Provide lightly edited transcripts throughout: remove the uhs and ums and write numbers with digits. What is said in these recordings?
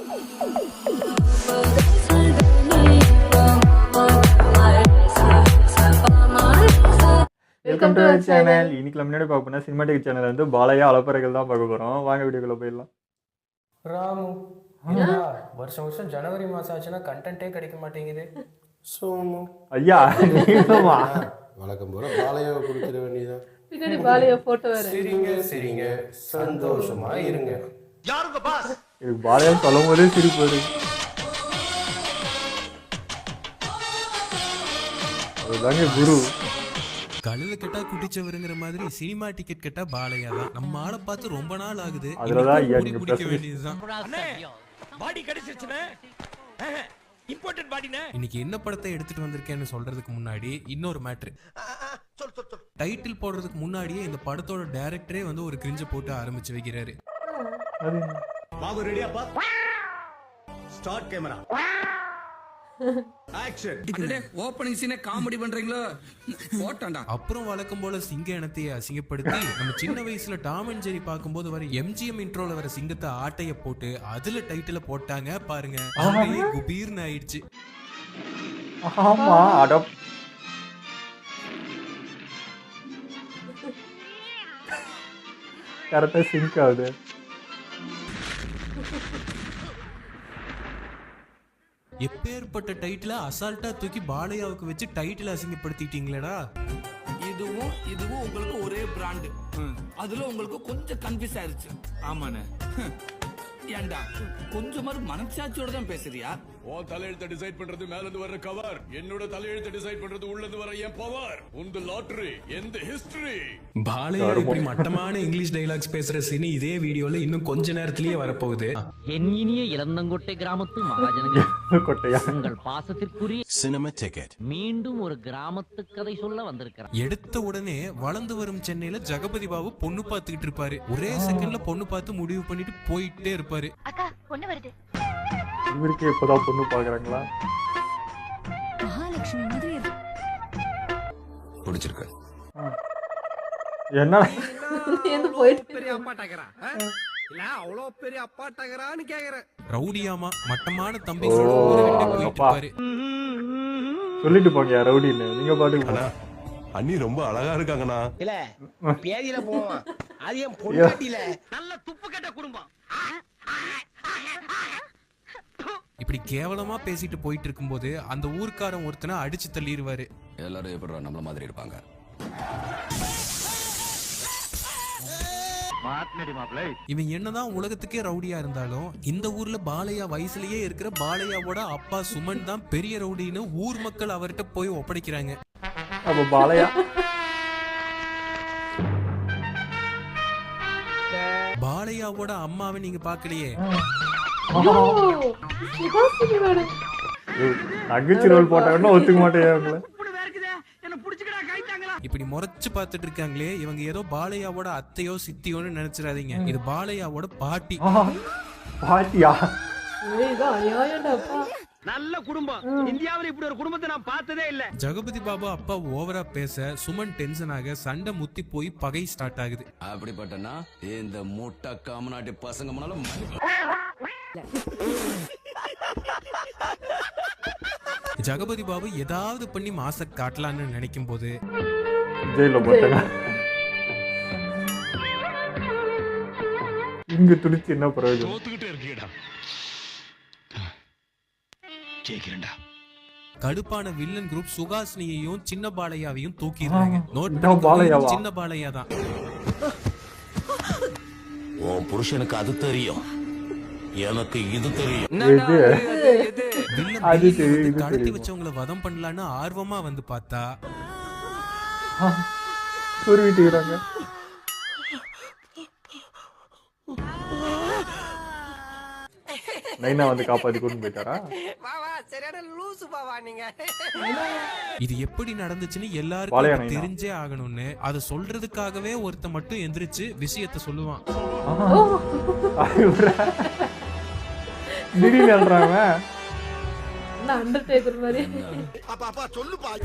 Welcome to channel. இன்னைக்கு நம்ம முன்னாடி பார்க்க போனா சினிமாட்டிக் சேனல் வந்து பாலையா அலப்பறைகள் தான் பார்க்க போறோம். வாங்க வீடியோக்குள்ள போயிடலாம். ராமு வருஷம் வருஷம் ஜனவரி மாசம் ஆச்சுன்னா கண்டென்ட்டே கிடைக்க மாட்டேங்குது. சோமு ஐயா நீங்கமா வழக்கம் போல பாலையாவை கொடுத்துட வேண்டியதான். பின்னாடி பாலையா போட்டோ வேற. சரிங்க சரிங்க, சந்தோஷமா இருங்க. எனக்கு பாலையா சொல்லும் போதே சிரிப்பு வருது. அதுதாங்க குரு. கழுத கேட்டா குட்டிச்சவருங்கிற மாதிரி சினிமா டிக்கெட் கேட்டா பாலையா தான். நம்ம ஆளை பார்த்து ரொம்ப நாள் ஆகுது. அதுலதான் ஐயா நீங்க பிடிக்க வேண்டியதுதான். பாடி கிடைச்சிருச்சுனே. இம்பார்ட்டன்ட் பாடினே. இன்னைக்கு என்ன படத்தை எடுத்துட்டு வந்திருக்கேன்னு சொல்றதுக்கு முன்னாடி இன்னொரு மேட்ரு. டைட்டில் போடுறதுக்கு முன்னாடியே இந்த படத்தோட டைரக்டரே வந்து ஒரு கிரிஞ்ச போட்டு ஆரம்பிச்சு வைக்கிறாரு. பாபு ரெடியாப்பா? Start camera. ஆக்ஷன். ஓபனிங் சீனே காமெடி பண்றீங்களோ? போட்டான்டா. அப்புறம் வழக்கம் போல சிங்க இனத்தையே அசிங்கப்படுத்தி நம்ம சின்ன வயசுல டாம் அண்ட் ஜெரி பார்க்கும்போது வர எம்ஜிஎம் இன்ட்ரோல வர சிங்கத்தை ஆட்டைய போட்டு அதுல டைட்டில போட்டாங்க பாருங்க. அப்படியே குபீர்னு ஆயிடுச்சு. ஆமா அடப் கரெக்டா சிங்க் ஆகுது. எப்பேற்பட்ட டைட்டில அசால்ட்டா தூக்கி பாலையாவுக்கு வச்சு டைட்டில் அசிங்கப்படுத்திட்டீங்களேடா. இதுவும் உங்களுக்கு ஒரே பிராண்ட். அதுல உங்களுக்கு கொஞ்சம் கன்ஃபியூஸ் ஆயிருச்சு. ஆமாண்ணே. ஏண்டா கொஞ்சமாரு மனசாட்சியோட தான் பேசுறியா? உன் தலையெழுத்தை டிசைட் பண்றது மேல இருந்து வர்ற கவர், என்னோட தலையெழுத்தை டிசைட் பண்றது உள்ள இருந்து வர என் பவர். உங்க லாட்டரி எந்த ஹிஸ்டரி. பாலையா இப்படி மட்டமான இங்கிலீஷ் டைலாக்ஸ் பேசுற சீனி இதே வீடியோல இன்னும் கொஞ்ச நேரத்திலேயே வரப்போகுது. என் இனிய இளந்தங்கோட்டை கிராமத்து மகாஜனங்கள், கொட்டையா உங்கள் பாசத்திற்குரிய சினிமா டிக்கெட் மீண்டும் ஒரு கிராமத்து கதை சொல்ல வந்திருக்கிறேன். எடுத்த உடனே வளர்ந்து வரும் சென்னையில ஜெகபதி பாபு பொண்ணு பார்த்துக்கிட்டு இருப்பாரு. ஒரே செகண்ட்ல பொண்ணு பார்த்து முடிவு பண்ணிட்டு போயிட்டே இருப்பாரு. அக்கா பொண்ணு வருது. இவருக்கு எப்பதான் பொண்ணு பாக்குறாங்களா? மகாலட்சுமி மாதிரி பிடிச்சிருக்கு. என்ன எந்த போயிட்டு பெரிய அப்பாட்டாக்கறா இல்ல அவ்வளோ பெரிய அப்பாட்டாக்கறான்னு கேக்குறேன். ரவுடியாமா மட்டமான தம்பிங்களோட ஊரை விட்டு போயிட்டு இருப்பாரு. சொல்லிட்டு போங்க ரவுடின்னு. நீங்க பாட்டுக்கு அண்ணி ரொம்ப அழகா இருக்காங்கண்ணா. இல்ல பேதியில போவான். அது என் பொண்டாட்டில நல்ல துப்பு கட்ட குடும்பம். இப்படி கேவலமா பேசிட்டு போயிட்டு இருக்கும்போது அந்த ஊர்க்காரன் ஒருத்தனை அடிச்சு தள்ளிடுவாரு. எல்லாரும் எப்படி நம்மள மாதிரி இருப்பாங்க. இவன் என்னதான் உலகத்துக்கே ரவுடியா இருந்தாலும் இந்த ஊர்ல பாலையா வயசுலயே இருக்கிற பாலையாவோட அப்பா சுமன் தான் பெரிய ரவுடின்னு ஊர் மக்கள் அவர்கிட்ட போய் ஒப்படைக்கிறாங்க. அப்ப பாலையா பாலையாவோட அம்மாவை நீங்க பாக்கலையே. நகைச்சு ரோல் போட்டாங்கன்னா ஒத்துக்க மாட்டேன் அவங்கள. இப்படி முறைச்சு பார்த்துட்டு இருக்காங்களே இவங்க ஏதோ பாலையாவோட அத்தையோ சித்தியோன்னு நினைச்சிடாதீங்க. இது பாலையாவோட பாட்டி. பாட்டியா? இதான் அநியாயம்டாப்பா. நல்ல குடும்பம். இந்தியாவுல இப்படி ஒரு குடும்பத்தை நான் பார்த்ததே இல்ல. ஜெகபதி பாபு அப்பா ஓவரா பேச சுமன் டென்ஷன் ஆக சண்டை முத்தி போய் பகை ஸ்டார்ட் ஆகுது. அப்படிப்பட்டனா இந்த முட்டை காமநாட்டி பசங்க முன்னால ஜெகபதி பாபு ஏதாவது பண்ணி மாச காட்டலான்னு நினைக்கும் போது ஜெயில போட்டாங்க. இங்க துணிச்சு என்ன பிரயோஜனம்? தோத்துக்கிட்டே இருக்கீடா. கேக்குறேன்டா. கடுப்பான வில்லன் குரூப் சுகாசினியையும் சின்ன பாலையாவையும் தூக்கிடுறாங்க. சின்ன பாலையா தான். உன் புருஷனுக்கு அது தெரியும், எனக்கு இது தெரியும். கடத்தி வச்சவங்களை வதம் பண்ணலான்னு ஆர்வமா வந்து பார்த்தா சொருவிட்டுக்கிறாங்க. நைனா வந்து காப்பாத்தி கொண்டு போயிட்டாரா? இது எப்படி நடந்துச்சுன்னு எல்லாருக்கும் தெரிஞ்சே ஆகணும்னு அதை சொல்றதுக்காகவே ஒருத்த மட்டும் எந்திரிச்சு விஷயத்த சொல்லுவான்.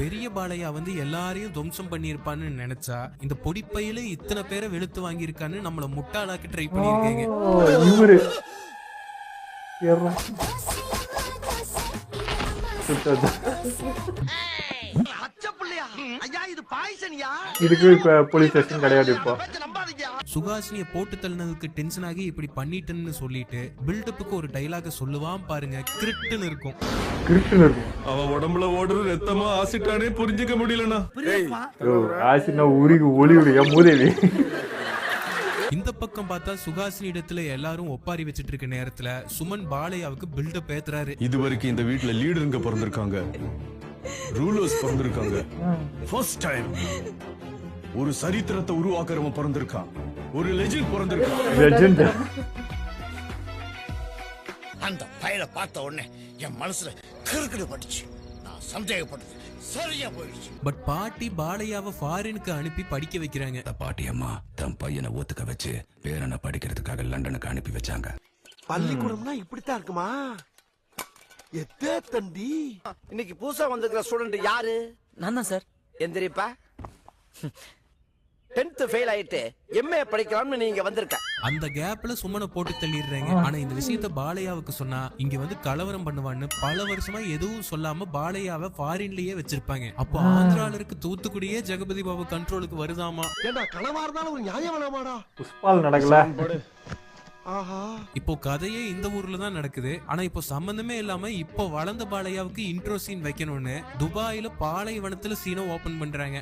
பெரிய பாலையா வந்து எல்லாரையும் துவம்சம் பண்ணிருப்பான்னு நினைச்சா இந்த பொடிப்பையில இத்தனை பேரை வெளுத்து வாங்கி இருக்கான்னு நம்மள முட்டாளாக்கி ட்ரை பண்ணிருக்கீங்க. ஏறா. சுத்தம். இதுக்கு இப்ப போலீஸ் ஸ்டேஷன் கிடையாது இப்போ. சுகாசினிய போட்டு தள்ளினதுக்கு டென்ஷன் ஆகி இப்படி பண்ணிட்டேன்னு சொல்லிட்டு பில்டப்புக்கு ஒரு டைலாக சொல்லுவான் பாருங்க, கிரிட்டுன்னு இருக்கும். கிரிட்டுன்னு இருக்கும். அவ உடம்புல ஓடுற ரத்தமா ஆசிட்டானே புரிஞ்சுக்க முடியலண்ணா. ஆசிட்னா உருகி ஒளியுடைய மூதேவி. இந்த பக்கம் பார்த்தா சுகாசினி இடத்துல எல்லாரும் ஒப்பாரி வச்சிட்டு இருக்க நேரத்துல சுமன் பாலையாவுக்கு பில்டப் ஏத்துறாரு. இதுவரைக்கும் இந்த வீட்ல லீடருங்க பிறந்திருக்காங்க, ரூலர்ஸ் பிறந்திருக்காங்க. ஃபர்ஸ்ட் டைம் ஒரு சரித்திரத்தை உருவாக்குறவன் பிறந்திருக்கான், ஒரு லெஜெண்ட் பிறந்திருக்கான். லெஜெண்ட். அந்த பயலை பார்த்த உடனே என் மனசுல கிறுக்கிடு பட்டுச்சு. நான் சந்தேகப்பட்டது சரியா போயிடுச்சு. பட் பாட்டி பாலையாவை ஃபாரினுக்கு அனுப்பி படிக்க வைக்கிறாங்க. பாட்டி அம்மா தன் பையனை ஒத்துக்க வச்சு பேரனை படிக்கிறதுக்காக லண்டனுக்கு அனுப்பி வச்சாங்க. பள்ளிக்கூடம்னா இப்படித்தான் இருக்குமா? எத்தே தண்டி. இன்னைக்கு புதுசா வந்திருக்கிற ஸ்டூடெண்ட் யாரு? நான் தான் சார். எந்திரிப்பா. 10th ஃபெயில் ஆயிட்டு MA படிக்கலாம்னு நீங்க வந்திருக்க. அந்த கேப்ல சுமனை போட்டு தள்ளிடுறாங்க. ஆனா இந்த விஷயத்த பாலையாவுக்கு சொன்னா இங்க வந்து கலவரம் பண்ணுவான்னு பல வருஷமா எதுவும் சொல்லாம பாலையாவை ஃபாரின்லயே வச்சிருப்பாங்க. அப்போ ஆந்திரால இருக்க தூத்துக்குடியே ஜெகபதி பாபு கண்ட்ரோலுக்கு வருதாமா. ஏண்டா கனவா இருந்தாலும் ஒரு நியாயம் வேணாமாடா? புஷ்பால் நடக்கல. ஆஹா. இப்போ கதையே இந்த ஊர்ல தான் நடக்குது. ஆனா இப்போ சம்பந்தமே இல்லாம இப்போ வளர்ந்த பாலையாவுக்கு இன்ட்ரோ சீன் வைக்கணும்னு துபாயில பாலைவனத்துல சீனை ஓபன் பண்றாங்க.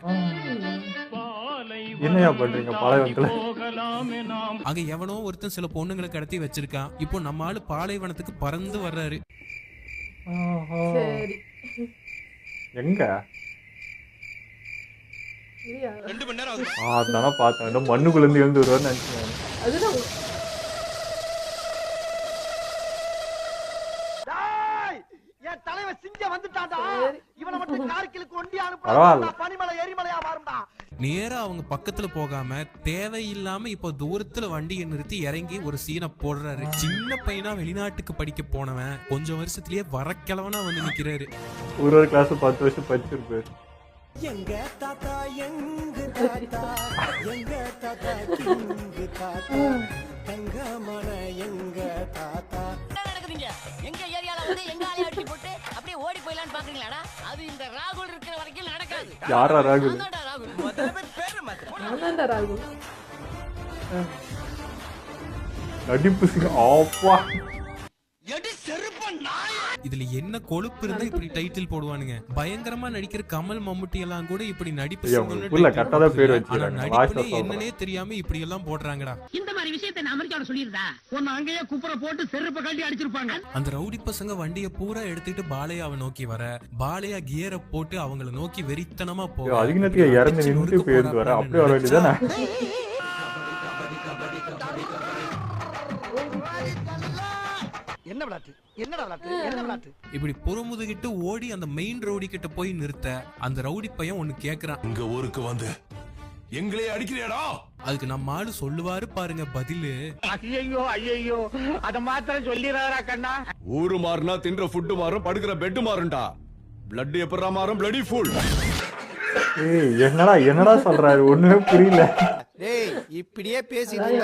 என்னையா பண்றீங்க பாலைவனத்துல? அங்க எவனோ ஒருத்தன் சில பொண்ணுங்களை கடத்தி வச்சிருக்கான். இப்போ நம்ம ஆளு பாலைவனத்துக்கு பறந்து வர்றாரு. சரி. எங்க? இல்லையா? அதான பார்த்தேன். மண்ணுக்குள்ள இருந்து எழுந்து வருவான்னு நினைச்சேன். அதுதான் என் தலைவன் சிங்க வந்துட்டான்டா. இவனை மட்டும் கார்கிலுக்கு ஒண்டி பரவாயில்ல. அனுப்புறா. பனிமலை எரிமலையா மாறும்டா. நேரா அவங்க பக்கத்துல போகாம தேவையில்லாம இப்போ தூரத்துல வண்டியை நிறுத்தி இறங்கி ஒரு சீனை போடுறாரு. சின்ன பையனா வெளிநாட்டுக்கு படிக்க போனவன் கொஞ்சம் வருஷத்துலயே வரக்கிழவனா வந்து நிக்கிறாரு. ஒரு கிளாஸ் 10 வருஷம் படிச்சிருப்பாரு. எங்க தாத்தா எங்க தாத்தா எங்க தாத்தா கிங்கு தாத்தா தங்கமான எங்க தாத்தா. எங்க ஏரியால வந்து எங்க ஆளை அடிச்சு போட்டு அப்படியே ஓடி போயிடலான்னு பாக்குறீங்களாடா? அது இந்த ராகுல் இருக்கிற வரைக்கும் நடக்காது. யாரா ராகுல்? நான்தான்டா ராகுல். நடிப்பு ஆப்பா. இதுல என்ன கொழுப்பு இருந்தா இப்படி டைட்டில் போடுவானுங்க. பயங்கரமா நடிக்கிற கமல் மம்முட்டி எல்லாம் கூட இப்படி நடிப்பு என்னன்னே தெரியாம இப்படி எல்லாம் போடுறாங்கடா. இந்த மாதிரி விஷயத்தை நான் அமெரிக்கால சொல்லிருந்தா உன்னை அங்கேயே குப்புற போட்டு செருப்ப கழட்டி அடிச்சிருப்பாங்க. அந்த ரவுடி பசங்க வண்டியை பூரா எடுத்துட்டு பாலையாவை நோக்கி வர, பாலையா கியரை போட்டு அவங்கள நோக்கி வெறித்தனமா போக, அதிகனத்துக்கு இறந்து நின்று போயிருந்து வர. அப்படியே வர வேண்டியதானே? என்ன விளையாட்டு? என்னடா விளையாட்டு? என்ன விளையாட்டு? இப்படி புறமுதுகிட்டு ஓடி அந்த மெயின் ரவுடி கிட்ட போய் நிறுத்த அந்த ரவுடி பையன் ஒண்ணு கேக்குறான். இங்க ஊருக்கு வந்து எங்களே அடிக்கிறியாடா? அதுக்கு நம்ம ஆளு சொல்லுவாரு பாருங்க பதிலு. ஐயோ ஐயோ அத மாத்திரம் சொல்லிடுறாரா கண்ணா? ஊரு மாறினா தின்ற ஃபுட்டு மாறும், படுக்கிற பெட்டு மாறும்டா. பிளட் எப்பறா மாறும்? Bloody full. என்னடா சொல்றாரு? ஒண்ணுமே புரியல. டேய் இப்படியே பேசிட்டு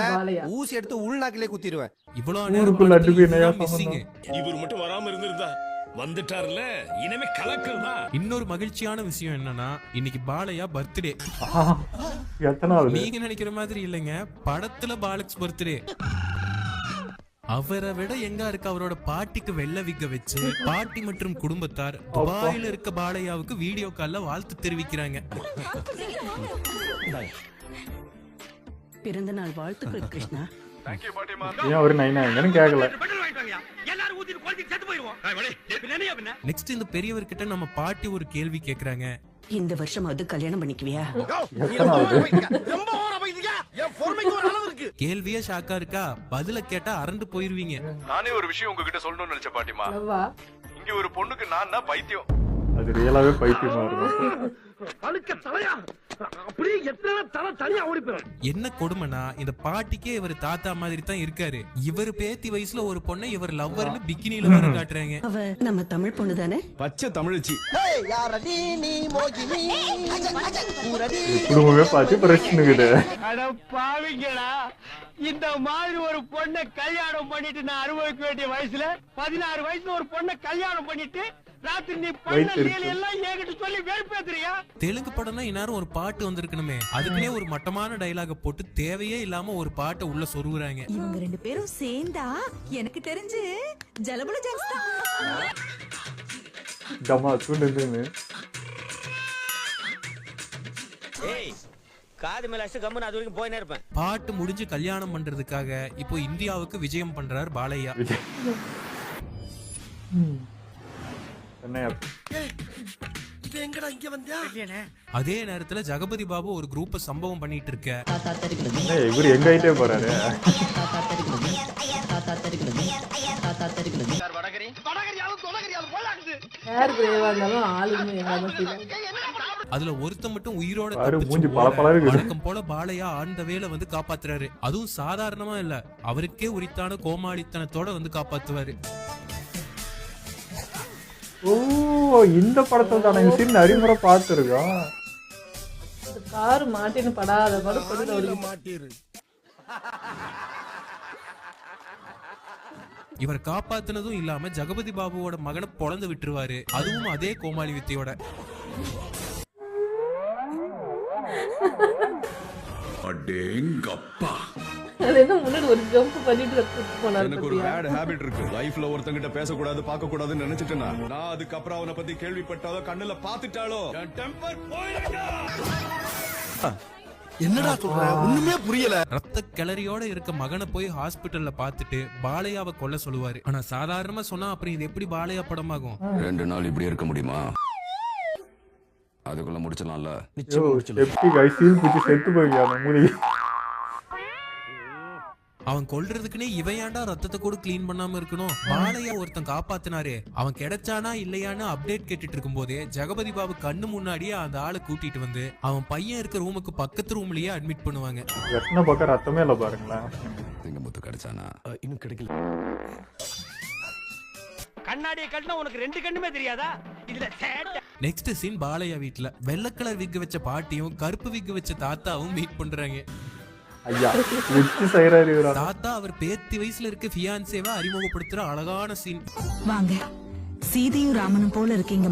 ஊசி எடுத்து உள்நாக்கிலே குத்திடுவேன். இவ்வளவு நேரம் மிஸ்ஸிங். இவர் மட்டும் வராம இருந்திருந்தா வந்துட்டார்ல, இனிமே கலக்கல்தா. இன்னொரு மகிழ்ச்சியான விஷயம் என்னன்னா இன்னைக்கு பாலையா பர்த்டே. எத்தனாவது? நீங்க நினைக்கிற மாதிரி இல்லைங்க, படத்துல பாலக்ஸ் பர்த்டே. அவரை விட எங்க இருக்கு அவரோட பாட்டிக்கு வெள்ள விக்க வச்சு பாட்டி மற்றும் குடும்பத்தார் துபாயில இருக்க பாலையாவுக்கு வீடியோ கால்ல வாழ்த்து தெரிவிக்கிறாங்க. பிறந்த நாள் வாழ்த்துக்கள் கிருஷ்ணா. ஏன் ஒரு நைனாங்கன்னு கேட்கல. நெக்ஸ்ட் இந்த பெரியவர்கிட்ட நம்ம பாட்டி ஒரு கேள்வி கேக்குறாங்க. இந்த வருஷம் அது கல்யாணம் பண்ணிக்குவியா? கேள்வியே ஷாக்கா இருக்கா? பதில கேட்டா அரண்டு போயிருவீங்க. நானே ஒரு விஷயம் உங்ககிட்ட சொல்லணும்னு நினைச்ச பாட்டிமா. இங்க ஒரு பொண்ணுக்கு நான் பைத்தியம். அது ரியலாவே பைத்தியமா இருக்கும். அழுக்க தலையா அப்படியே எத்தனை தலை தனியா ஓடி போயிடும். என்ன கொடுமைனா இந்த பாட்டிக்கே இவர் தாத்தா மாதிரி தான் இருக்காரு. இவர் பேத்தி வயசுல ஒரு பொண்ணை இவர் லவ்வர்னு பிக்கினில வர காட்டுறாங்க. அவ நம்ம தமிழ் பொண்ணு தானே? பச்சை தமிழச்சி. யாரடி நீ மோகினி குடும்பமே பார்த்து பிரச்சனைக்குது. அட பாவிங்களா, இந்த மாதிரி ஒரு பொண்ணை கல்யாணம் பண்ணிட்டு நான் அனுபவிக்க வேண்டிய வயசுல 16 வயசுல ஒரு பொண்ணை கல்யாணம் பண்ணிட்டு ராத்திரி நீ பண்ண லீலை எல்லாம் என்கிட்ட சொல்லி வெறுப்பேத்துறியா? தெலுங்கு படம்னா இந்நேரம் ஒரு பாட்டு வந்திருக்கணுமே. அதுக்குன்னே ஒரு மட்டமான டயலாக போட்டு தேவையே இல்லாம ஒரு பாட்டை உள்ள சொருகுறாங்க. இவங்க 2 பேரும் சேர்ந்தா எனக்கு தெரிஞ்சு ஜலபுல ஜாஸ்தா. டமா தூண்டுன்னு காது மேல அடிச்சு கம்முன்னு அது வரைக்கும் போயினே இருப்பேன். பாட்டு முடிஞ்சு கல்யாணம் பண்றதுக்காக இப்போ இந்தியாவுக்கு விஜயம் பண்றார் பாலையா. அதே நேரத்துல ஜெகபதி பாபு ஒரு குரூப்ப சம்பவம் பண்ணிட்டு இருக்க. இவரு எங்க ஆயிட்டே போறாரு. அதுல ஒருத்த மட்டும் உயிரோட வழக்கம் போல பாலையா ஆழ்ந்த வேலை வந்து காப்பாத்துறாரு. அதுவும் சாதாரணமா இல்ல, அவருக்கே உரித்தான கோமாளித்தனத்தோட வந்து காப்பாத்துவாரு. ஓ, இந்த படத்துல தான் இந்த சீன் நிறைய முறை பார்த்திருக்கோம். கார் மாட்டின்னு படாத படம் மாட்டிரு. இவர் காப்பாத்துனதும் இல்லாம ஜெகபதி பாபுவோட மகனை பொழந்து விட்டுருவாரு. அதுவும் அதே கோமாளி வித்தையோட. அடேங்கப்பா. அது என்ன முன்னாடி ஒரு ஜம்ப் பண்ணிட்டு போனாரு. எனக்கு ஒரு பேட் ஹாபிட் இருக்கு. லைஃப்ல ஒருத்தங்கிட்ட பேசக்கூடாது பார்க்க கூடாதுன்னு நினைச்சிட்டேனா நான் அதுக்கப்புறம் அவனை பத்தி கேள்விப்பட்டாலோ கண்ணுல பாத்துட்டாலோ டெம்பர் போயிடுடா. என்னடா சொல்ற? ஒண்ணுமே புரியல. ரத்த கிளறியோட இருக்க மகனை போய் ஹாஸ்பிட்டல்ல பாத்துட்டு பாலையாவை கொல்ல சொல்லுவாரு. ஆனா சாதாரணமா சொன்னா அப்புறம் இது எப்படி பாலையா படமாகும்? 2 நாள் இப்படி இருக்க முடியுமா? அதுக்குள்ள முடிச்சலாம்ல. செத்து போய் அவன் கொல்றதுக்குன்னே இவன் ஏன்டா ரத்தத்தை கூட கிளீன் பண்ணாம இருக்கணும்? பாலையா ஒருத்தன் காப்பாத்தினாரு, அவன் கிடைச்சானா இல்லையான்னு அப்டேட் கேட்டுட்டு இருக்கும் போதே ஜெகபதி பாபு கண்ணு முன்னாடியே அந்த ஆளை கூட்டிட்டு வந்து அவன் பையன் இருக்க ரூமுக்கு பக்கத்து ரூம்லயே அட்மிட் பண்ணுவாங்க. பக்கம் ரத்தமே இல்ல பாருங்களேன். சிங்கமுத்து கிடைச்சானா? இன்னும் கிடைக்கல. கண்ணாடியை கட்டினா உனக்கு 2 கண்ணுமே தெரியாதா? இதுல நெக்ஸ்ட் சீன் பாலையா வீட்டுல வெள்ளை கலர் விக் வச்ச பாட்டியும் கருப்பு விக் வச்ச தாத்தாவும் மீட் பண்றாங்க. தாத்தா அவர் பேத்தி வயசுல இருக்க ஃபியான்சேவா அறிமுகப்படுத்துற அழகான சீன். வாங்க, சீதையும் ராமனும் போல இருக்கீங்க.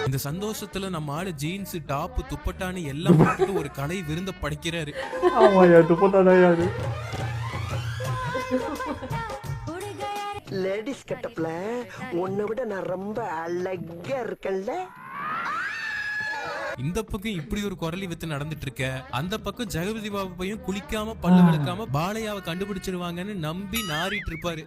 இந்த சந்தோஷத்துல நம்ம ஆளு ஜீன்ஸ் டாப் துப்பட்டான்னு எல்லாம் போட்டுட்டு ஒரு கலை விருந்த படைக்கிறாரு. லேடிஸ் கட்டப்ல உன்னை விட நான் ரொம்ப அழகா இருக்கேன்ல. இந்த பக்கம் இப்படி ஒரு குரலி வித்து நடந்துட்டு இருக்க, அந்த பக்கம் ஜெகபதி பாபு பையன் குளிக்காம பல்லு விளக்காம பாலையாவை கண்டுபிடிச்சிருவாங்கன்னு நம்பி நாரிட்டு இருப்பாரு.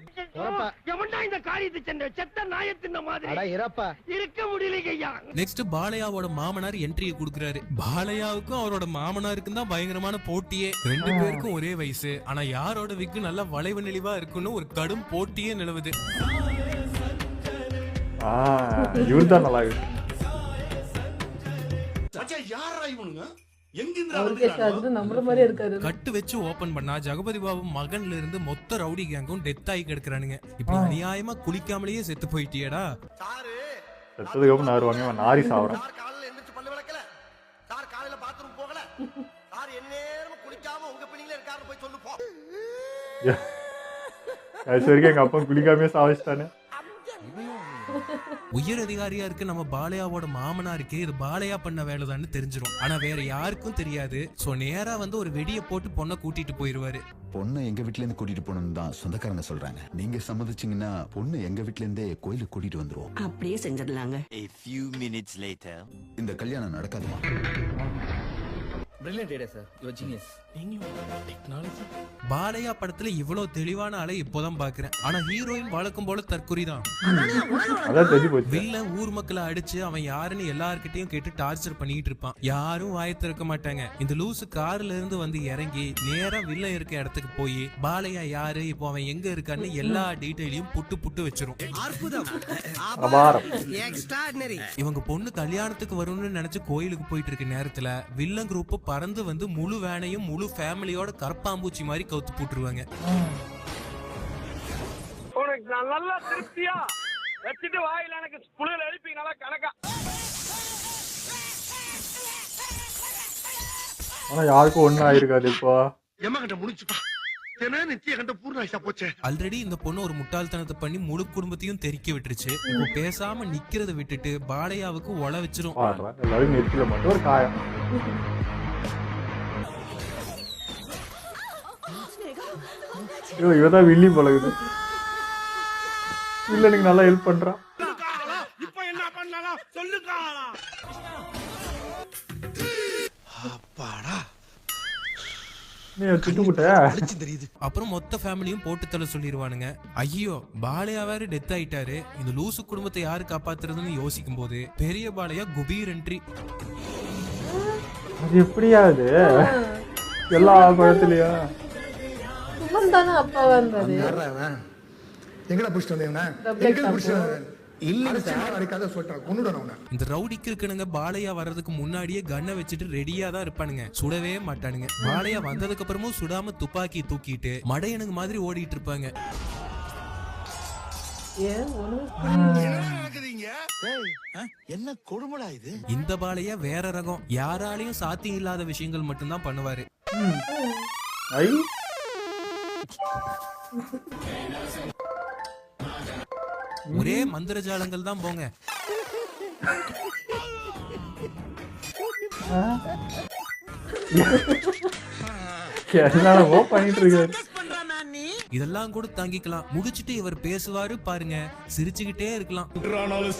நெக்ஸ்ட் பாலையாவோட மாமனார் என்ட்ரியை கொடுக்கறாரு. பாலையாவுக்கும் அவரோட மாமனாருக்கும் தான் பயங்கரமான போட்டியே. 2 பேருக்கும் ஒரே வயசு, ஆனா யாரோட விக்கு நல்ல வளைவு நெளிவா இருக்குன்னு ஒரு கடும் போட்டியே நிலவுது. இவர்தான் நல்லா இருக்கு. கட்டு வச்சு ஓபன் பண்ணா ஜெகபதி பாபு மகன்ல இருந்து மொத்த ரவுடி கேங்கும் டெத் ஆகி கிடக்குறானுங்க. இப்படி அநியாயமா குளிக்காமலேயே செத்து போயிட்டியடா. செத்ததுக்கு அப்புறம் நாருவாங்க நாரி சாவறேன். சார் காலையில பாத்ரூம் போகல. சார் எந்நேரமும் குளிக்காம உங்க பிள்ளைங்களே இருக்காருன்னு போய் சொல்லு போ. வரைக்கும் எங்க அப்பா குளிக்காமே சாவச்சிட்டானே. உயர் அதிகாரியா இருக்கு நம்ம பாலையாவோட மாமனாருக்கு இது பாலையா பண்ண வேலைதான்னு தெரிஞ்சிடும். ஆனா வேற யாருக்கும் தெரியாது. சோ நேரா வந்து ஒரு வெடியை போட்டு பொண்ணை கூட்டிட்டு போயிருவாரு. பொண்ணை எங்க வீட்ல இருந்து கூட்டிட்டு போகணும்னு தான் சொந்தக்காரங்க சொல்றாங்க. நீங்க சம்மதிச்சீங்கன்னா பொண்ணு எங்க வீட்ல இருந்தே கோயிலுக்கு கூட்டிட்டு வந்துருவோம். அப்படியே செஞ்சிடலாங்க. A few minutes later. இந்த கல்யாணம் நடக்காதுமா? Brilliant idea sir, you are genius. Technology. Balayya படத்துல இவ்வளவு தெளிவான ஆளை இப்போதான் பாக்குறேன். ஆனா ஹீரோயின் வழக்கம் போல தற்குறிதான். வில்ல ஊர் மக்களை அடிச்சு அவன் யாருன்னு எல்லார்கிட்டயும் கேட்டு டார்ச்சர் பண்ணிட்டு இருப்பான். யாரும் வாய திறக்க மாட்டாங்க. இந்த லூசு கார்ல இருந்து வந்து இறங்கி நேரா வில்ல இருக்க இடத்துக்கு போய் பாலையா யாரு, இப்போ அவன் எங்க இருக்கான்னு எல்லா டீடைலையும் புட்டு புட்டு வச்சிரும். இவங்க பொண்ணு கல்யாணத்துக்கு வரும்னு நினைச்சு கோயிலுக்கு போயிட்டு இருக்க நேரத்துல வில்லன் குரூப் பறந்து வந்து முழு வேனையும் முழு ஃபேமிலியோட கரப்பாம்பூச்சி மாதிரி கவுத்து போட்டுருவாங்க. உனக்கு நான் நல்லா திருப்தியா வச்சிட்டு வாயில எனக்கு புளியில எழுப்பி நல்லா கணக்கா. ஆனா யாருக்கும் ஒண்ணும் ஆயிருக்காது. இப்போ எம்மகிட்ட முடிச்சுப்பா, நிச்சய கண்ட பூர்ணாயிசா போச்சு. ஆல்ரெடி இந்த பொண்ணு ஒரு முட்டாள்தனத்தை பண்ணி முழு குடும்பத்தையும் தெறிக்க விட்டுருச்சு. இப்போ பேசாம நிக்கிறத விட்டுட்டு பாலையாவுக்கு ஒல வச்சிரும். எல்லாரும் நெத்தில மட்டும் ஒரு காயம். இவதான் வில்லி பழகுது. இல்ல எனக்கு நல்லா ஹெல்ப் பண்றான். இப்ப என்ன பண்ணலாம் சொல்லுக்கா. அப்பாடா, நீ திட்டுமுட்ட. அப்புறம் மொத்த ஃபேமிலியும் போட்டு தள்ள சொல்லிடுவானுங்க. ஐயோ பாலையா வேற டெத் ஆயிட்டாரு, இந்த லூசு குடும்பத்தை யாரு காப்பாத்துறதுன்னு யோசிக்கும் போது பெரிய பாலையா குபீர் என்ட்ரி. அது எப்படியாது எல்லா படத்துலயும் சுமந்தானே அப்பா வந்தாரு. எங்கடா புடிச்சிட்டு வந்தீங்க? எங்க புடிச்சிட்டு இந்த ரவுடிக்கு இருக்கணுங்க பாலையா வர்றதுக்கு முன்னாடியே கன்னை வச்சுட்டு ரெடியா தான் இருப்பானுங்க. சுடவே மாட்டானுங்க. பாலையா வந்ததுக்கு அப்புறமும் சுடாம துப்பாக்கி தூக்கிட்டு மடையனுங்க மாதிரி ஓடிட்டு இருப்பாங்க. என்ன கொடுமடா இது. இந்த பாலையா வேற ரகம். யாராலையும் சாத்தியம் இல்லாத விஷயங்கள் மட்டும்தான் பண்ணுவாரு. ஒரே மந்திர ஜாலங்கள் தான் போங்க. இதெல்லாம் கூட தாங்கிக்கலாம். முடிச்சிட்டு இவர் பேசுவாரு பாருங்க, சிரிச்சுக்கிட்டே இருக்கலாம்.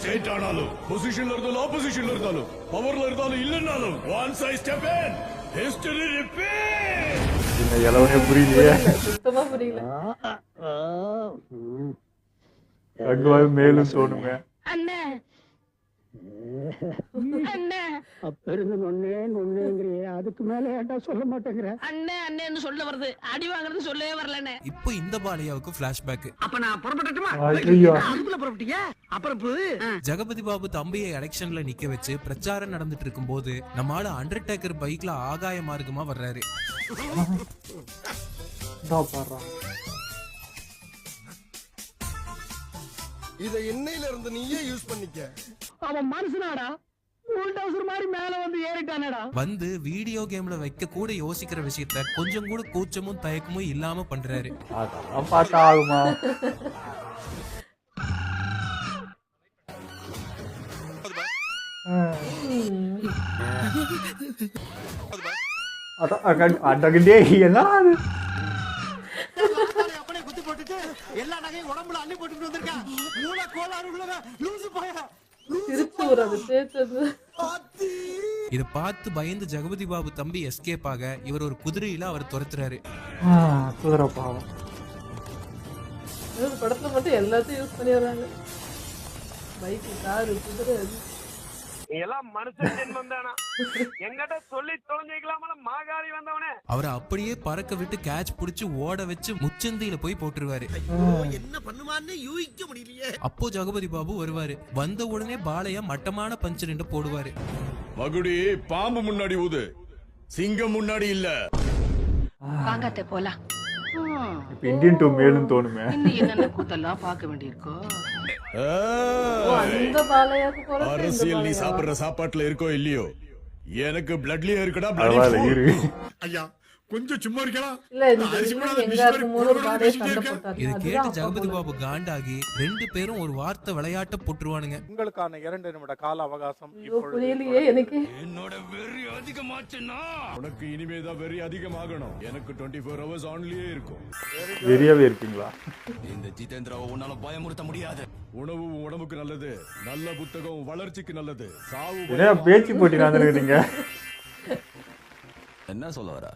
ஸ்டேட் ஆனாலும் பொசிஷன்ல இருந்தாலும் ஆப்போசிஷன்ல இருந்தாலும் பவர்ல இருந்தாலும் இல்லன்னாலும் one side step in history repeat. இந்த எலவனே புரியலையே. சுத்தமா புரியல. அங்கவாய் மேலும் தோணுங்க. அண்ணே அண்ணே அப்ப இருந்து நொன்னேங்கிறியே, அதுக்கு மேல ஏன்டா சொல்ல மாட்டேங்கிற? அண்ணே அண்ணேன்னு சொல்ல வருது, அடி வாங்குறது சொல்லவே வரலண்ணே. இப்போ இந்த பாலையாவுக்கு பிளாஷ்பேக். அப்ப நான் புறப்பட்டுமா? அதுக்குள்ள புறப்பட்டீங்க. அப்புறம் ஜெகபதி பாபு தம்பியை எலெக்ஷன்ல நிக்க வச்சு பிரச்சாரம் நடந்துட்டு இருக்கும் போது நம்மால அண்டர்டேக்கர் பைக்ல ஆகாய மார்க்கமா வர்றாரு. இத இன்னையில இருந்து நீயே யூஸ் பண்ணிக்க. அவன் மனுஷனாடா, புல்டோசர் மாதிரி மேல வந்து ஏறிட்டானேடா. வந்து வீடியோ கேம்ல வைக்க கூட யோசிக்கிற விஷயத்த கொஞ்சம் கூட கூச்சமும் தயக்கமும் இல்லாம பண்றாரு. அதெல்லாம் பார்த்தா ஆகுமா? எல்லா நகையும் உடம்புல அள்ளி போட்டுட்டு வந்திருக்கான். மூளை கோளாறு உள்ளவன் லூசு பையன். இத பார்த்து பயந்து ஜெகபதி பாபு தம்பி எஸ்கேப் ஆக இவர் ஒரு குதிரையில அவர் துரத்துறாரு. குதிரை பாவம். படத்துல மட்டும் எல்லாத்தையும் யூஸ் பண்ணிடுறாங்க. பைக், காரு, குதிரை. நீ எல்லாம் மனுஷன் ஜென்மம் தானா? எங்கிட்ட சொல்லி தொலைஞ்சிக்கலாமல மாகாரி வந்தவனே. அவரை அப்படியே பறக்க விட்டு கேட்ச் புடிச்சு ஓட வச்சு முச்சந்தியில போய் போட்டுருவாரு. என்ன பண்ணுவான்னு யூகிக்க முடியலையே. அப்போ ஜெகபதி பாபு வருவாரு. வந்த உடனே பாலையா மட்டமான பஞ்சு ரெண்டு போடுவாரு. மகுடி பாம்பு முன்னாடி ஊது, சிங்கம் முன்னாடி இல்ல. வாங்கத்தை போலாம். இப்ப இந்தியன் டூ மேலும் தோணுமே. என்னென்ன கூத்தெல்லாம் பார்க்க வேண்டியிருக்கோ. அரசியல் நீ சாப்பிடுற சாப்பாட்டுல இருக்கோ இல்லையோ, எனக்கு பிளட்லயே இருக்குடா. ஐயா கொஞ்சம் சும்மா இருக்கலாம். இது கேட்டு ஜெகபதி பாபு காண்டாகி ரெண்டு பேரும் ஒரு வார்த்தை விளையாட்ட போட்டுருவானுங்க. உங்களுக்கான 2 நிமிட கால அவகாசம். என்னோட வெறி அதிகமாச்சுன்னா உனக்கு இனிமேதான் வெறி அதிகமாகணும். எனக்கு 24 hours ஆன்லயே இருக்கும். வெறியாவே இருப்பீங்களா? இந்த ஜிதேந்திராவை உன்னால பயமுறுத்த முடியாது. உணவு உடம்புக்கு நல்லது, நல்ல புத்தகம் வளர்ச்சிக்கு நல்லது. பேச்சு போட்டி நடந்துருக்கீங்க. என்ன சொல்ல வர?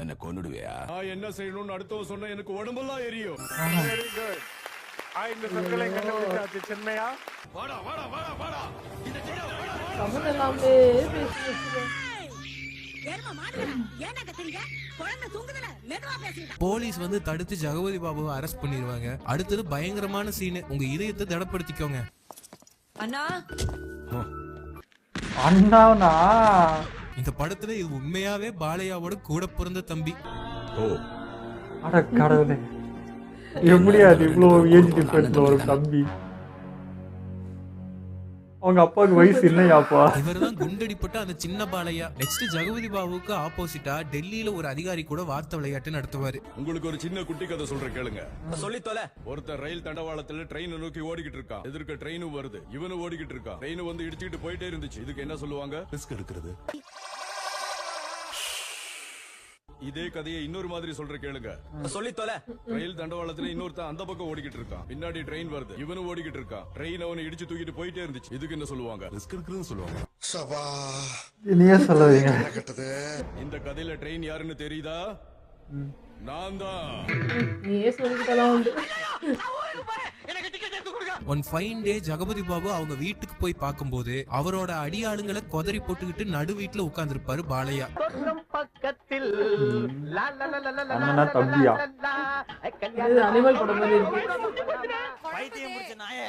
என்ன கொன்னுடுவியா? நான் என்ன செய்யணும்னு அடுத்தவன் சொன்னா எனக்கு உடம்பெல்லாம் எரியும். Very good. இந்த சொற்களை கண்டுபிடிச்சாச்சு சின்மையா. வாடா வாடா வாடா வாடா. இந்த சின்ன தமிழ் எல்லாமே பேசி போலீஸ் வந்து தடுத்து ஜெகபதி பாபுவை அரெஸ்ட் பண்ணிடுவாங்க. அடுத்தது பயங்கரமான சீனு. உங்க இதயத்தை திடப்படுத்திக்கோங்க. அண்ணா அண்ணாவனா? இந்த படத்துல இது உண்மையாவே பாலையாவோட கூட பிறந்த தம்பி. அட கடவுளே, எப்படியா அது இவ்வளவு ஏஜ் டிஃபரன்ஸ்ல ஒரு தம்பி? அவங்க அப்பாவுக்கு வயசு இல்லையாப்பா? இவர்தான் குண்டடிப்பட்ட அந்த சின்ன பாலையா. நெக்ஸ்ட் ஜெகபதி பாபுவுக்கு ஆப்போசிட்டா டெல்லியில ஒரு அதிகாரி கூட வார்த்தை விளையாட்டு நடத்துவாரு. உங்களுக்கு ஒரு சின்ன குட்டி கதை சொல்றேன் கேளுங்க. சொல்லித்தோல. ஒருத்தர் ரயில் தண்டவாளத்துல ட்ரெயின் நோக்கி ஓடிக்கிட்டு இருக்கான். எதிர்க்க ட்ரெயினும் வருது, இவனும் ஓடிக்கிட்டு இருக்கான். ட்ரெயின் வந்து இடிச்சுக்கிட்டு போயிட்டே இருந்துச்சு. இதுக்கு என்ன சொல்லுவாங்க? ரிஸ்க் எடுக்கிறது. இதே கதையை இன்னொரு மாதிரி சொல்ற கேளுங்க. சொல்லித்தோல. ரயில் தண்டவாளத்துல இன்னொருத்தன் அந்த பக்கம் ஓடிக்கிட்டு இருக்கான். பின்னாடி ட்ரெயின் வருது, இவனும் ஓடிக்கிட்டு இருக்கான். ட்ரெயின் அவனை இடிச்சு தூக்கிட்டு போயிட்டே இருந்துச்சு. இதுக்கு என்ன சொல்லுவாங்க? ரிஸ்க் எடுக்கிறதுன்னு சொல்லுவாங்க. சபா நீயே சொல்லுவீங்க. இந்த கதையில ட்ரெயின் யாருன்னு தெரியுதா? நான் தான். நீயே சொல்லிக்கிட்டலாம் உண்டு. One fine day Jagapathi Babu அவங்க வீட்டுக்கு போய் பார்க்கும்போது அவரோட அடியாளுங்களை கொதறி போட்டுக்கிட்டு நடு வீட்டுல உட்கார்ந்து இருப்பாரு பாலையா. பக்கத்தில் அண்ணனா தம்பியா? அனிமல் படம் மாதிரி இருக்கு. பைத்தியம் முடிச்ச நாயே,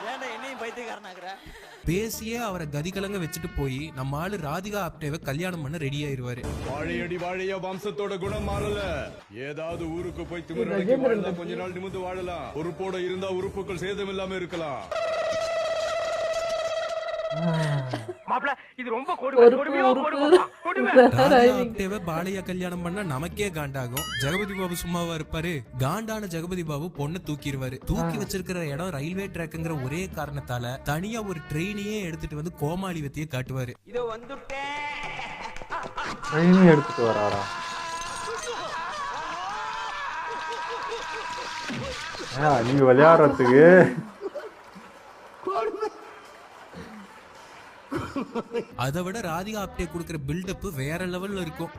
ஏன்டா என்னையும் பைத்தியக்காரனாக்குற? பேசியே அவரை கதிகலங்க வச்சுட்டு போய் நம்ம ஆளு ராதிகா ஆப்டேவை கல்யாணம் பண்ண ரெடி ஆயிருவாரு. வாழையடி வாழைய வம்சத்தோட குணம் மாறல. ஏதாவது ஊருக்கு போய் திமிரடக்கி வாழ்ந்தா கொஞ்ச நாள் நிமிந்து வாழலாம். பொறுப்போட இருந்தா உறுப்புகள் சேதம் இல்லாம இருக்கலாம். மாப்ள இது ரொம்ப பாலையா கல்யாணம் பண்ணா நமக்கே காண்டாகும். ஜெகபதி பாபு சும்மாவா இருப்பாரு? காண்டான ஜெகபதி பாபு பொண்ணை தூக்கிடுவாரு. தூக்கி வச்சிருக்கிற இடம் ரயில்வே ட்ராக்ங்கிற ஒரே காரணத்தால தனியா ஒரு ட்ரெயினையே எடுத்துட்டு வந்து கோமாளிவத்திய காட்டுவாரு. இதோ வந்துட்டேன். ட்ரெயினே எடுத்துட்டு வராரா? நீங்க விளையாடுறதுக்கு அதை விட ராதிகா ஆப்டே கொடுக்கிற பில்டப் வேற லெவல்ல இருக்கும்.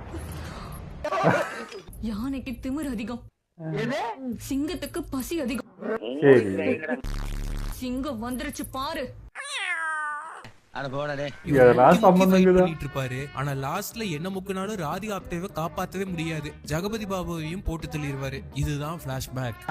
யானைக்கு திமிர் அதிகம், சிங்கத்துக்கு பசி அதிகம். சிங்கம் வந்துருச்சு பாரு. இருப்பாரு. ஆனா லாஸ்ட்ல என்ன முக்குனாலும் ராதிகா ஆப்டேவை காப்பாத்தவே முடியாது. ஜெகபதி பாபுவையும் போட்டு தள்ளிடுவாரு. இதுதான் பிளாஷ்பேக்.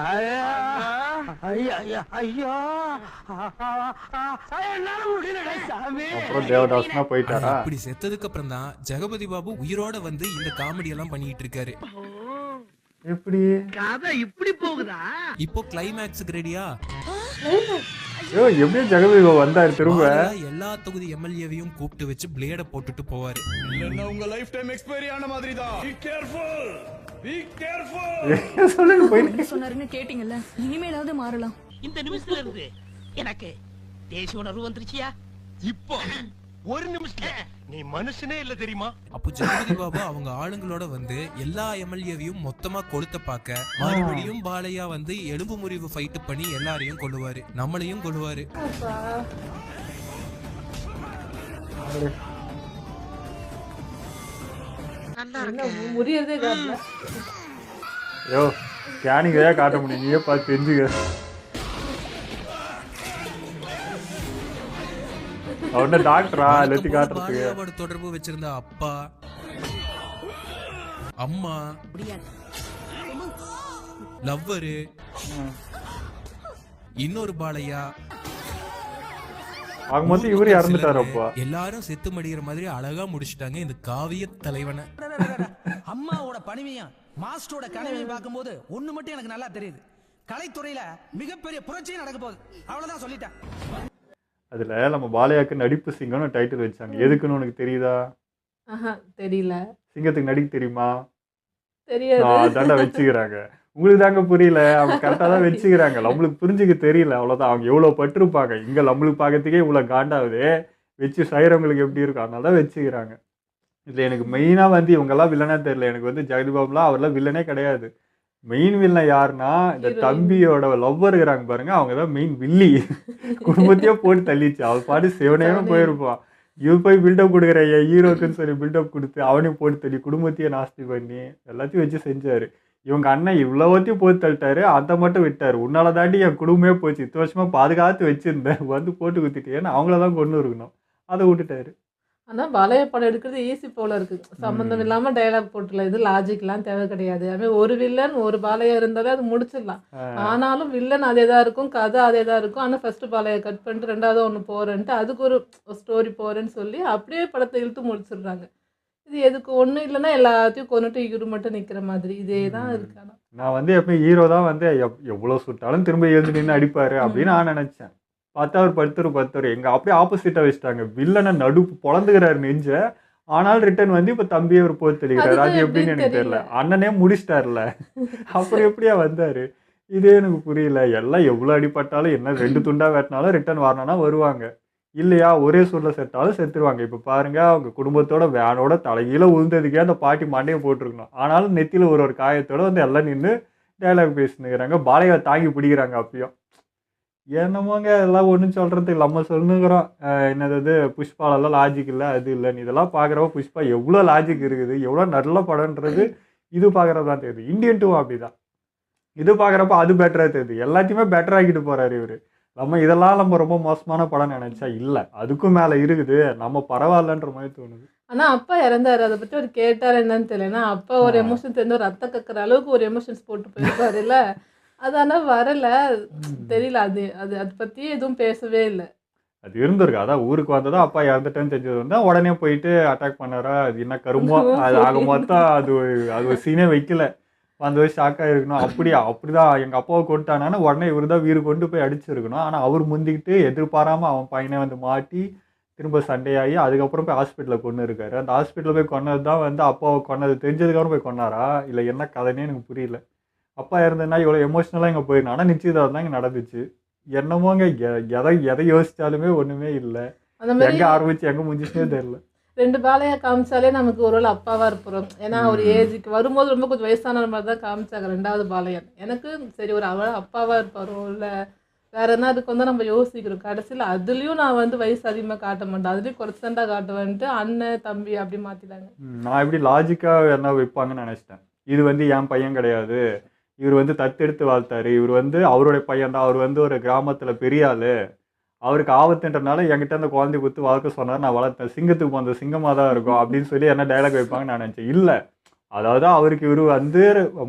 அப்படி செத்ததுக்கு அப்புறம் தான் ஜெகபதி பாபு உயிரோட வந்து இந்த காமெடி எல்லாம் பண்ணிட்டு இருக்காரு. எப்படி கதை இப்படி போகுதா? இப்போ கிளைமேக்ஸ்க்கு ரெடியா? எப்படி ஜெகபதி பாபு வந்தாரு திரும்ப? எல்லா தொகுதி எம்எல்ஏவையும் கூப்பிட்டு வச்சு பிளேட போட்டுட்டு போவாரு. இல்லன்னா உங்க லைஃப் டைம் எக்ஸ்பைரி ஆன மாதிரி தான். பீ கேர்ஃபுல், பீ கேர்ஃபுல். சொல்லுங்க போய். சொன்னாருன்னு கேட்டிங்கல்ல, இனிமேலாவது மாறலாம். இந்த நிமிஷத்துல இருந்து எனக்கு தேசிய உணர்வு வந்துருச்சியா? இப்போ ஒரு நிமிஷத்துல நீ மனுஷனே இல்ல தெரியுமா? அப்போ ஜெகபதி பாபு அவங்க ஆளுங்களோட வந்து எல்லா எம்எல்ஏவையும் மொத்தமா கொளுத்த பார்க்க மறுபடியும் பாலையா வந்து எலும்பு முறிவு ஃபைட் பண்ணி எல்லாரையும் கொல்லுவாரு. நம்மளையும் கொல்லுவாரு. முடியறதே காட்டல. யோ ஸ்கேனிங் காட்ட முடியும், நீயே பார்த்து தெரிஞ்சுக்க. அவன டாக்டரா லெட்டி காட்டுறதுக்கு தொடர்பு வச்சிருந்த அப்பா அம்மா லவ்வரு இன்னொரு பாலையா இவரு இறந்துட்டாரப்பா. எல்லாரும் செத்து மடிகிற மாதிரி அழகா முடிச்சுட்டாங்க இந்த காவிய தலைவனை. அம்மாவோட பணிவையும் மாஸ்டரோட கனவையும் பார்க்கும்போது ஒண்ணு மட்டும் எனக்கு நல்லா தெரியுது. கலைத்துறையில மிகப்பெரிய புரட்சியே நடக்க போகுது. அவ்வளவுதான் சொல்லிட்டேன். அதுல நம்ம பாலையாக்கு நடிப்பு சிங்கம்னு டைட்டில் வச்சாங்க. எதுக்குன்னு உனக்கு தெரியுதா? தெரியல. சிங்கத்துக்கு நடிக்க தெரியுமா? தெரியாது. அதாண்டா வச்சுக்கிறாங்க. உங்களுக்கு தாங்க புரியல. அவங்க கரெக்டாக தான் வச்சுக்கிறாங்க. நம்மளுக்கு புரிஞ்சுக்க தெரியல, அவ்வளோதான். அவங்க எவ்வளோ பட்டிருப்பாங்க. இங்கே நம்மளுக்கு பார்க்கறதுக்கே இவ்வளோ காண்டாகுது, வச்சு செய்கிறவங்களுக்கு எப்படி இருக்கும், அதனால தான் வச்சுக்கிறாங்க. இதில் எனக்கு மெயினாக வந்து இவங்கெல்லாம் வில்லனா தெரியல. எனக்கு வந்து ஜெகதி பாபுலாம் அவரெல்லாம் வில்லனே கிடையாது. மெயின் வில்லன் யாருன்னா இந்த தம்பியோட லவ்வர் இருக்கிறாங்க பாருங்க, அவங்க தான் மெயின் வில்லி. குடும்பத்தையே போட்டு தள்ளிச்சு. அவள் பாட்டு சிவனேன்னு போயிருப்பான். இவன் போய் பில்டப் கொடுக்குற ஹீரோக்குன்னு சொல்லி பில்டப் கொடுத்து அவனையும் போட்டு தள்ளி குடும்பத்தையே நாஸ்தி பண்ணி எல்லாத்தையும் வச்சு செஞ்சாரு. இவங்க அண்ணன் இவ்வளோத்தையும் போட்டு தள்ளிட்டாரு, அதை மட்டும் விட்டாரு. உன்னால தாண்டி என் குடும்பமே போச்சு, இத்தனை வருஷமா பாதுகாத்து வச்சிருந்தேன், வந்து போட்டு குத்திட்டேன்னு அவங்கள தான் கொண்டு இருக்கணும், அதை விட்டுட்டாரு. ஆனா பாலையா படம் எடுக்கிறது ஈஸி போல இருக்கு. சம்பந்தம் இல்லாம டயலாக் போட்டுல இது லாஜிக்லாம் தேவை கிடையாது. அதுவே ஒரு வில்லன் ஒரு பாலையா இருந்தாலே அது முடிச்சிடலாம். ஆனாலும் வில்லன் அதேதான் இருக்கும், கதை அதேதான் இருக்கும். ஆனா ஃபர்ஸ்ட் பாலையை கட் பண்ணிட்டு ரெண்டாவது ஒன்று போறேன்ட்டு அதுக்கு ஒரு ஸ்டோரி போறேன்னு சொல்லி அப்படியே படத்தை இழுத்து முடிச்சிடுறாங்க. இது எதுக்கு ஒன்றும் இல்லைன்னா எல்லாத்தையும் கொண்டுட்டு இவரு மட்டும் நிக்கிற மாதிரி இதே தான் இருக்கு. ஆனா நான் வந்து எப்பயும் ஹீரோ தான் வந்து எவ்வளோ சுட்டாலும் திரும்ப எழுந்து நின்று அடிப்பாரு அப்படின்னு நான் நினைச்சேன். பார்த்தா அவர் படுத்துரு எங்க அப்படியே ஆப்போசிட்டா வச்சுட்டாங்க. வில்லனை நடு பொழந்துக்கிறாரு நெஞ்ச, ஆனால் ரிட்டர்ன் வந்து இப்ப தம்பியே ஒரு போட்டு தெளிக்கிறாரு. அது எப்படின்னு எனக்கு தெரியல. அண்ணனே முடிச்சிட்டாருல, அப்புறம் எப்படியா வந்தாரு? இதே எனக்கு புரியல. எல்லாம் எவ்வளவு அடிப்பட்டாலும் என்ன 2 துண்டா வெட்டினாலும் ரிட்டர்ன் வரணும்னா வருவாங்க, இல்லையா ஒரே சூட்ல செத்தாலும் செத்துருவாங்க. இப்ப பாருங்க, அவங்க குடும்பத்தோட வேனோட தலைகீழ உழுந்ததுக்கே அந்த பாட்டி மண்டையை போட்டிருக்கணும். ஆனாலும் நெத்தியில ஒரு காயத்தோட வந்து எல்லாம் நின்று டைலாக் பேசினுக்கிறாங்க. பாலையை தாங்கி பிடிக்கிறாங்க. அப்பயும் என்னமோங்க எல்லாம் ஒன்றும் சொல்கிறது இல்லை. நம்ம சொல்லுங்கிறோம் என்னது புஷ்பாலெல்லாம் லாஜிக் இல்லை, அது இல்லைன்னு. இதெல்லாம் பார்க்குறப்ப புஷ்பா எவ்வளோ லாஜிக் இருக்குது, எவ்வளோ நல்ல படம்ன்றது இது பார்க்குறது தான் தெரியுது. இந்தியன் 2 அப்படி தான். இது பார்க்குறப்ப அது பெட்டராக தெரியுது. எல்லாத்தையுமே பெட்டராகிட்டு போகிறாரு இவர். இதெல்லாம் நம்ம ரொம்ப மோசமான படம் நினச்சா இல்லை, அதுக்கும் மேலே இருக்குது, நம்ம பரவாயில்லன்ற மாதிரி தோணுது. ஆனா அப்பா இறந்தாரு, அதை பத்தி அவர் கேட்டாரு என்னன்னு தெரியல. ஏன்னா அப்பா ஒரு எமோஷன் தெரிஞ்ச ஒரு ரத்த கக்கிற அளவுக்கு ஒரு எமோஷன்ஸ் போட்டு போயிருப்பாரு இல்ல. அது ஆனால் வரல, தெரியல. அது அது அதை பற்றி எதுவும் பேசவே இல்லை. அது இருந்திருக்கு. அதான் ஊருக்கு வந்ததும் அப்பா இறந்துட்டேன்னு தெரிஞ்சது வந்து உடனே போயிட்டு அட்டாக் பண்ணாரா, அது என்ன கருமோ, அது ஆக மொத்தம் அது ஒரு சீனே வைக்கல. வந்து ஷாக்காக இருக்கணும். அப்படிதான் எங்கள் அப்பாவை கொண்டுட்டானான்னு உடனே இவர் தான் வீடு கொண்டு போய் அடிச்சிருக்கணும். ஆனால் அவர் முந்திக்கிட்டு எதிர்பாராமல் அவன் பையனை வந்து மாட்டி திரும்ப சண்டையாகி அதுக்கப்புறம் போய் ஹாஸ்பிட்டலில் கொண்டு இருக்காரு. அந்த ஹாஸ்பிட்டலில் போய் கொன்னது தான் வந்து அப்பாவை கொன்னது தெரிஞ்சதுக்கப்புறம் போய் கொண்டாரா, இல்லை என்ன கதைன்னே எனக்கு புரியல. அப்பா இருந்ததுன்னா இவ்வளோ எமோஷ்னலாக இங்கே போயிருந்தேன். ஆனால் நிச்சயதார்த்தம் தான் இங்கே நடந்துச்சு. என்னமோங்க எதை யோசிச்சாலுமே ஒன்றுமே இல்லை. எங்கே ஆரம்பிச்சு எங்கே முடிஞ்சிச்சுனே தெரியல. 2 பாலையா காமிச்சாலே நமக்கு ஒருவேளை அப்பாவாக இருப்போம். ஏன்னா ஒரு ஏஜுக்கு வரும்போது ரொம்ப கொஞ்சம் வயசான மாதிரி தான் காமிச்சாங்க 2வது பாலையன். எனக்கு சரி ஒரு அப்பாவாக இருப்பாரோ இல்லை வேற என்ன அதுக்கு வந்து நம்ம யோசிக்கிறோம். கடைசியில் அதுலேயும் நான் வந்து வயசு அதிகமாக காட்ட மாட்டேன், அதுலேயும் குறைச்சண்டா காட்டுவேன்ட்டு அண்ணன் தம்பி அப்படி மாற்றிட்டாங்க. நான் எப்படி லாஜிக்காக என்ன வைப்பாங்கன்னு நினச்சிட்டேன். இது வந்து என் பையன் கிடையாது, இவர் வந்து தத்தெடுத்து வாழ்த்தாரு, இவர் வந்து அவருடைய பையன் தான், அவர் வந்து ஒரு கிராமத்தில் பெரிய ஆள், அவருக்கு ஆபத்துன்றனால என்கிட்ட அந்த குழந்தை குத்து வளர்க்க சொன்னார், நான் வளர்த்தேன், சிங்கத்துக்கு போந்த சிங்கமாக தான் இருக்கும் அப்படின்னு சொல்லி என்ன டைலாக் வைப்பாங்கன்னு நான் நினச்சேன். இல்லை, அதாவது அவருக்கு இவர் வந்து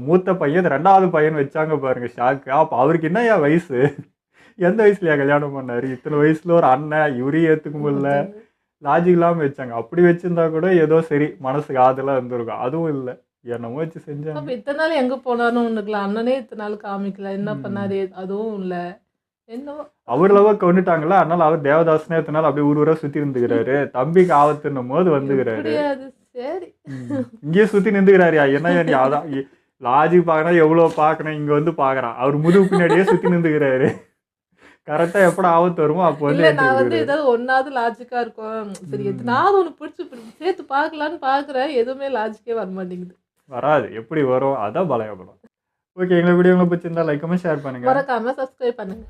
மூத்த பையன் 2வது பையன் வச்சாங்க பாருங்க, ஷாக்கு. அப்போ அவருக்கு என்ன என் வயசு, எந்த வயசுலையா கல்யாணம் பண்ணார், இத்தனை வயசுல ஒரு அண்ணன் இவரையும் ஏற்றுக்க முடியல, லாஜிக் இல்லாமல் வச்சாங்க. அப்படி வச்சிருந்தா கூட ஏதோ சரி மனசுக்கு ஆதலாக இருந்திருக்கும். அதுவும் இல்லை, என்னமோ வச்சு செஞ்சாங்க. அப்போ இத்தனை நாள் எங்கே போனாலும் ஒன்றுக்கலாம், அண்ணனே இத்தனை நாள் காமிக்கல, என்ன பண்ணாரு அதுவும் இல்லை. என்னவோ அவர்லவா கொண்டுட்டாங்களா, அதனால அவர் தேவதாசனே இத்தனை நாள் அப்படியே ஊரா சுற்றி இருந்துக்கிறாரு. தம்பிக்கு ஆபத்துன்னும் போது வந்துக்கிறாரு, சரி இங்கேயே சுற்றி நின்றுக்கிறாரு. என்ன அதான் லாஜிக் பார்க்கணும், எவ்வளோ பார்க்கணும், இங்கே வந்து பார்க்குறான். அவர் முதுகு பின்னாடியே சுற்றி நின்றுக்கிறாரு. கரெக்டாக எப்படா ஆபத்து வருமோ அப்போ வந்து நான் வந்து ஏதாவது ஒன்றாவது லாஜிக்காக இருக்கும், சரி எத்தனாவது ஒன்று பிடிச்சி சேர்த்து பார்க்கலான்னு பார்க்குறேன், எதுவுமே லாஜிக்கே வர மாட்டேங்குது. வராது, எப்படி வரும், அதான் பாலையா படம். ஓகே, எங்களை வீடியோ உங்களுக்கு பிடிச்சிருந்தா லைக் கமெண்ட் ஷேர் பண்ணுங்க, மறக்காம சப்ஸ்கிரைப் பண்ணுங்க.